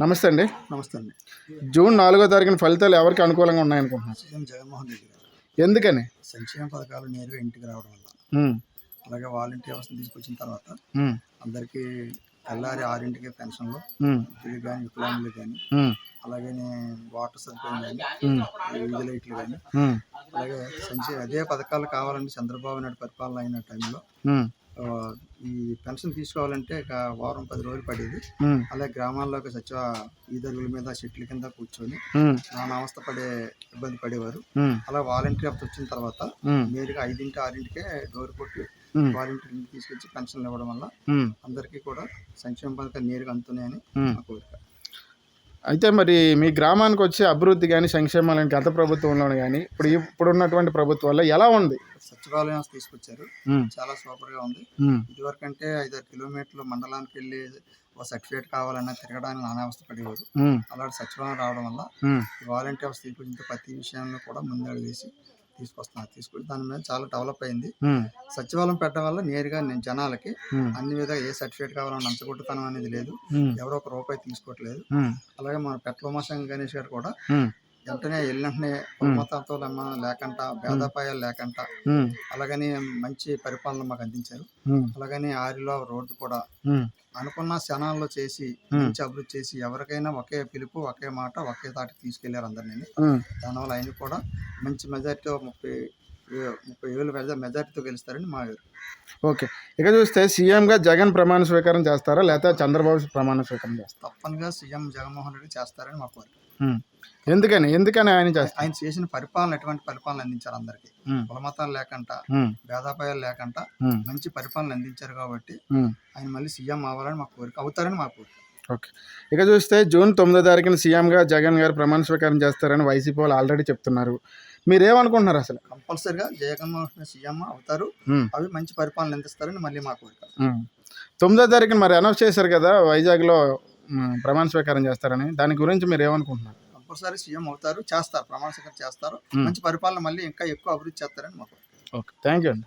నమస్తే అండి. నమస్తే అండి. జూన్ 4వ తారీఖున ఫలితాలు ఎవరికి అనుకూలంగా ఉన్నాయనుకుంటున్నారు? సీఎం జగన్మోహన్ రెడ్డి గారు ఎందుకని? సంక్షేమ పథకాలు నేరుగా ఇంటికి రావడం వల్ల, హ్మ్. అలాగే వాలంటీర్ వ్యవస్థను తీసుకొచ్చిన తర్వాత హ్మ్. అందరికీ తెల్లారి 6కి పెన్షన్లు, హ్మ్. వృద్ధులు కానీ వికలాంగులు కానీ, హ్మ్. అలాగే వాటర్ సదుపాయం కానీ, హ్మ్. వీధి లైట్లు కానీ, హ్మ్. అలాగే అదే పథకాలు కావాలంటే చంద్రబాబు నాయుడు పరిపాలన అయిన టైంలో హ్మ్. ఈ పెన్షన్ తీసుకోవాలంటే వారం 10 రోజులు పడేది. హ్మ్. అలాగే గ్రామాల్లోకి ఈదరుగుల మీద చెట్ల కింద కూర్చొని హ్మ్. నానా అవస్థ ఇబ్బంది పడేవారు. హ్మ్. అలా వాలంటీర్ వ్యవస్థ వచ్చిన తర్వాత హ్మ్. నేరుగా 5, 6కే డోర్ కొట్టి హ్మ్. వాలంటీర్ ఇంటికి తీసుకొచ్చి పెన్షన్లు ఇవ్వడం వల్ల హ్మ్. అందరికీ కూడా సంక్షేమ పథకాలు నేరుగా అందుతున్నాయని హ్మ్. నా కోరిక. అయితే మరి మీ గ్రామానికి వచ్చే అభివృద్ధి కానీ, సంక్షేమాలని గత ప్రభుత్వంలోనే కానీ, ఇప్పుడున్నటువంటి ప్రభుత్వాల్లో ఎలా ఉంది? సచివాలయం వ్యవస్థ తీసుకొచ్చారు. హ్మ్. చాలా సూపర్గా ఉంది. హ్మ్. ఇదివరకంటే 5-6 కిలోమీటర్లు మండలానికి వెళ్ళి ఒక సర్టిఫికేట్ కావాలన్నా తిరగడానికి నానా అవస్థ పడేవారు. హ్మ్. అలాంటి సచివాలయం రావడం వల్ల హ్మ్. ఈ వాలంటీర్ వ్యవస్థ తీసుకొచ్చిన ప్రతి విషయంలో కూడా ముందడుగు వేసి తీసుకొచ్చి దాని మీద చాలా డెవలప్ అయింది. హ్మ్. సచివాలయం పెట్టడం వల్ల నేరుగా జనాలకి హ్మ్. అన్ని విధాలుగా ఏ సర్టిఫికేట్ కావాలన్నా నంచగొట్టుతనం అనేది లేదు. హ్మ్. ఎవరో ఒక రూపాయి తీసుకోవట్లేదు. హ్మ్. అలాగే మన పెట్ల ఉమాశంకర్ గణేష్ గారు కూడా హ్మ్. వెళ్ళిన కులమతాలతో లేకుండా భేదాపాయాలు లేకుండా హ్మ్. అలాగని మంచి పరిపాలన మాకు అందించారు. హ్మ్. అలాగని ఆరిలో రోడ్డు కూడా హ్మ్. అనుకున్న క్షణాల్లో చేసి మంచి అభివృద్ధి చేసి ఎవరికైనా ఒకే పిలుపు, ఒకే మాట, ఒకే తాటికి తీసుకెళ్లారు అందరినీ. హ్మ్. దానివల్ల ఆయన కూడా మంచి మెజార్టీతో 30,000 మెజార్టీతో గెలుస్తారని మా గారు. ఓకే. ఇక చూస్తే సీఎంగా జగన్ ప్రమాణ స్వీకారం చేస్తారా? లేకపోతే చంద్రబాబు ప్రమాణ స్వీకారం చేస్తారా? తప్పనిగా సీఎం జగన్మోహన్ రెడ్డి చేస్తారని మా కోరిక. హ్మ్. ఎందుకని ఆయన చేస్తారు? ఆయన చేసిన పరిపాలన ఎటువంటి పరిపాలన అందించారు అందరికీ. హ్మ్. కులమతాలు లేకుండా, హ్మ్. భేదాపాయాలు లేకుండా హ్మ్. మంచి పరిపాలన అందించారు కాబట్టి హ్మ్. ఆయన మళ్ళీ సీఎం అవ్వాలని మా కోరిక, అవుతారని మా కోరిక. ఓకే. ఇక చూస్తే జూన్ 9వ తారీఖున సీఎంగా జగన్ గారు ప్రమాణ స్వీకారం చేస్తారని వైసీపీ వాళ్ళు ఆల్రెడీ చెప్తున్నారు. మీరేమనుకుంటున్నారు అసలు? కంపల్సరిగా జగన్మోహన్ సీఎం అవుతారు. అవి మంచి పరిపాలన అందిస్తారని మళ్ళీ మా కోరిక. 9వ తారీఖున మరి అనౌన్స్ చేశారు కదా వైజాగ్లో ప్రమాణ స్వీకారం చేస్తారని. దాని గురించి మీరు ఏమనుకుంటున్నారు? కంపల్సరీ సీఎం అవుతారు, చేస్తారు, ప్రమాణ స్వీకారం చేస్తారు. మంచి పరిపాలన మళ్ళీ ఇంకా ఎక్కువ అభివృద్ధి చేస్తారని మా కోరిక. ఓకే. థ్యాంక్ యూ అండి.